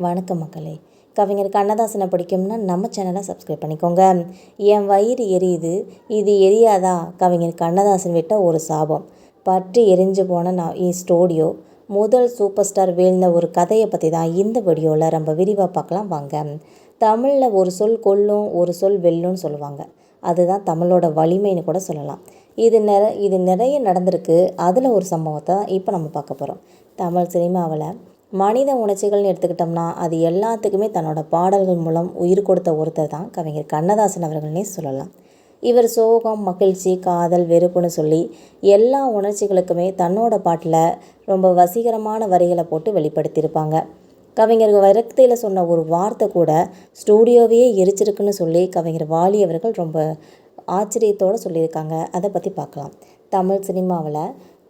வணக்கம் மக்களே. கவிஞர் கண்ணதாசனை பிடிக்கும்னா நம்ம சேனலை சப்ஸ்கிரைப் பண்ணிக்கோங்க. என் வயிறு எரியுது, இது எரியாதா? கவிஞர் கண்ணதாசன் விட்ட ஒரு சாபம். பற்றி எரிஞ்சு போன ஸ்டூடியோ முதல் சூப்பர் ஸ்டார் வீழ்ந்த ஒரு கதையை பற்றி தான் இந்த வீடியோவில் ரொம்ப விரிவாக பார்க்கலாம் வாங்க. தமிழில் ஒரு சொல் கொல்லும், ஒரு சொல் வெல்லும்னு சொல்லுவாங்க. அதுதான் தமிழோட வலிமைன்னு கூட சொல்லலாம். இது நிறைய நடந்திருக்கு. அதில் ஒரு சம்பவத்தை இப்போ நம்ம பார்க்க போகிறோம். தமிழ் சினிமாவில் மனித உணர்ச்சிகள்னு எடுத்துக்கிட்டோம்னா அது எல்லாத்துக்குமே தன்னோட பாடல்கள் மூலம் உயிர் கொடுத்த ஒருத்தர் தான் கவிஞர் கண்ணதாசன் அவர்கள்னே சொல்லலாம். இவர் சோகம், மகிழ்ச்சி, காதல், வெறுப்புன்னு சொல்லி எல்லா உணர்ச்சிகளுக்குமே தன்னோட பாட்டில் ரொம்ப வசீகரமான வரிகளை போட்டு வெளிப்படுத்தியிருப்பாங்க. கவிஞர் விரக்தியில் சொன்ன ஒரு வார்த்தை கூட ஸ்டூடியோவையே எரிச்சிருக்குன்னு சொல்லி கவிஞர் வாலி அவர்கள் ரொம்ப ஆச்சரியத்தோடு சொல்லியிருக்காங்க. அதை பற்றி பார்க்கலாம். தமிழ் சினிமாவில்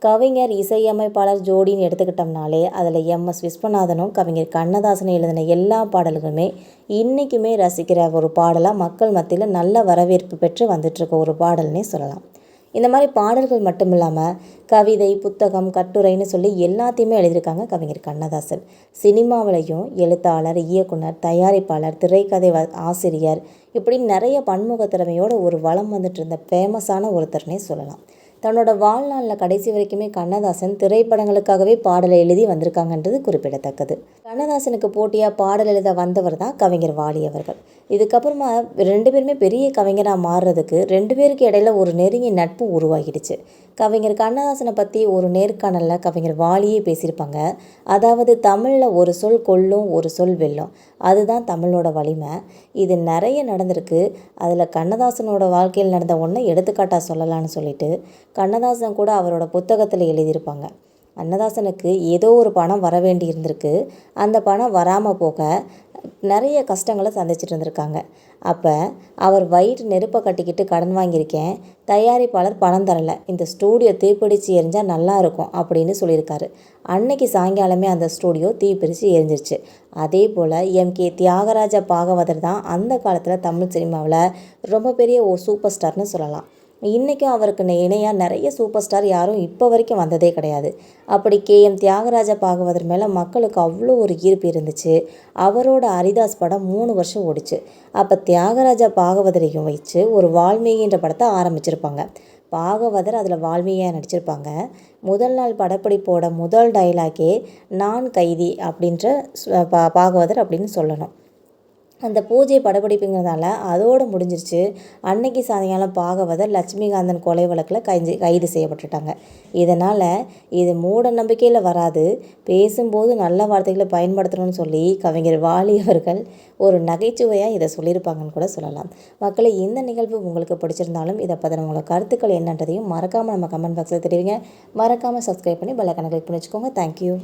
கவிஞர், இசையமைப்பாளர் ஜோடின்னு எடுத்துக்கிட்டோம்னாலே அதில் எம்.எஸ். விஸ்வநாதனும் கவிஞர் கண்ணதாசனும் எழுதின எல்லா பாடல்களுமே இன்றைக்குமே ரசிக்கிற ஒரு பாடலாக மக்கள் மத்தியில் நல்ல வரவேற்பு பெற்று வந்துட்டுருக்க ஒரு பாடல்னே சொல்லலாம். இந்த மாதிரி பாடல்கள் மட்டும் இல்லாமல் கவிதை, புத்தகம், கட்டுரைன்னு சொல்லி எல்லாத்தையுமே எழுதியிருக்காங்க கவிஞர் கண்ணதாசன். சினிமாவிலையும் எழுத்தாளர், இயக்குனர், தயாரிப்பாளர், திரைக்கதை ஆசிரியர், இப்படி நிறைய பன்முக திறமையோடு ஒரு வளம் வந்துட்டு இருந்த ஃபேமஸான ஒருத்தர்னே சொல்லலாம். தன்னோட வாழ்நாளில் கடைசி வரைக்குமே கண்ணதாசன் திரைப்படங்களுக்காகவே பாடலை எழுதி வந்திருக்காங்கன்றது குறிப்பிடத்தக்கது. கண்ணதாசனுக்கு போட்டியாக பாடல் எழுத வந்தவர் தான் கவிஞர் வாலி அவர்கள். இதுக்கப்புறமா 2 பேருமே பெரிய கவிஞராக மாறுறதுக்கு 2 பேருக்கு இடையில ஒரு நெருங்கிய நட்பு உருவாகிடுச்சு. கவிஞர் கண்ணதாசனை பற்றி ஒரு நேர்காணலில் கவிஞர் வாலியே பேசியிருப்பாங்க. அதாவது தமிழில் ஒரு சொல் கொல்லும், ஒரு சொல் வெல்லும், அதுதான் தமிழோட வலிமை. இது நிறைய நடந்திருக்கு. அதில் கண்ணதாசனோட வாழ்க்கையில் நடந்த ஒன்றை எடுத்துக்காட்டாக சொல்லலான்னு சொல்லிட்டு கண்ணதாசன் கூட அவரோட புத்தகத்தில் எழுதியிருப்பாங்க. கண்ணதாசனுக்கு ஏதோ ஒரு பணம் வர வேண்டி இருந்திருக்கு. அந்த பணம் வராமல் போக நிறைய கஷ்டங்களை சந்திச்சுட்டு இருந்திருக்காங்க. அப்போ அவர் வயிற்று நெருப்பை கட்டிக்கிட்டு கடன் வாங்கியிருக்கேன், தயாரிப்பாளர் பணம் தரலை, இந்த ஸ்டூடியோ தீப்பிடிச்சு எரிஞ்சால் நல்லா இருக்கும் அப்படின்னு சொல்லியிருக்காரு. அன்னைக்கு சாயங்காலமே அந்த ஸ்டூடியோ தீப்பிடிச்சு எரிஞ்சிருச்சு. அதே போல் எம்.கே. தியாகராஜ பாகவதர் தான் அந்த காலத்தில் தமிழ் சினிமாவில் ரொம்ப பெரிய ஒரு சூப்பர் ஸ்டார்னு சொல்லலாம். இன்றைக்கும் அவருக்கு இணையாக நிறைய சூப்பர் ஸ்டார் யாரும் இப்போ வரைக்கும் வந்ததே கிடையாது. அப்படி கே.எம். தியாகராஜ பாகவதர் மேலே மக்களுக்கு அவ்வளோ ஒரு ஈர்ப்பு இருந்துச்சு. அவரோட ஹரிதாஸ் படம் 3 வருஷம் ஓடிச்சு. அப்போ தியாகராஜ பாகவதரையும் வச்சு ஒரு வால்மீகின்ற படத்தை ஆரம்பிச்சிருப்பாங்க. பாகவதர் அதில் வால்மீகியாக நடிச்சிருப்பாங்க. முதல் நாள் படப்பிடிப்போட முதல் டைலாக்கே நான் கைதி அப்படின்ற பாகவதர் அப்படின்னு சொல்லணும். அந்த பூஜை படப்பிடிப்புங்கிறதால அதோடு முடிஞ்சிருச்சு. அன்னைக்கு சாயங்காலம் பாகவதர் லட்சுமிகாந்தன் கொலை வழக்கில் கைது செய்யப்பட்டுட்டாங்க. இதனால் இது மூட நம்பிக்கையில் வராது, பேசும்போது நல்ல வார்த்தைகளை பயன்படுத்தணும்னு சொல்லி கவிஞர் வாலி அவர்கள் ஒரு நகைச்சுவையாக இதை சொல்லியிருப்பாங்கன்னு கூட சொல்லலாம். மக்களை, இந்த நிகழ்வு உங்களுக்கு பிடிச்சிருந்தாலும் இதை பற்றின உங்களோட கருத்துக்கள் என்னன்றதையும் மறக்காமல் நம்ம கமெண்ட் பாக்ஸில் தெரிவிங்க. மறக்காமல் சப்ஸ்கிரைப் பண்ணி பெல் ஐகானை கிளிக் பண்ணி வச்சுக்கோங்க. தேங்க்யூ.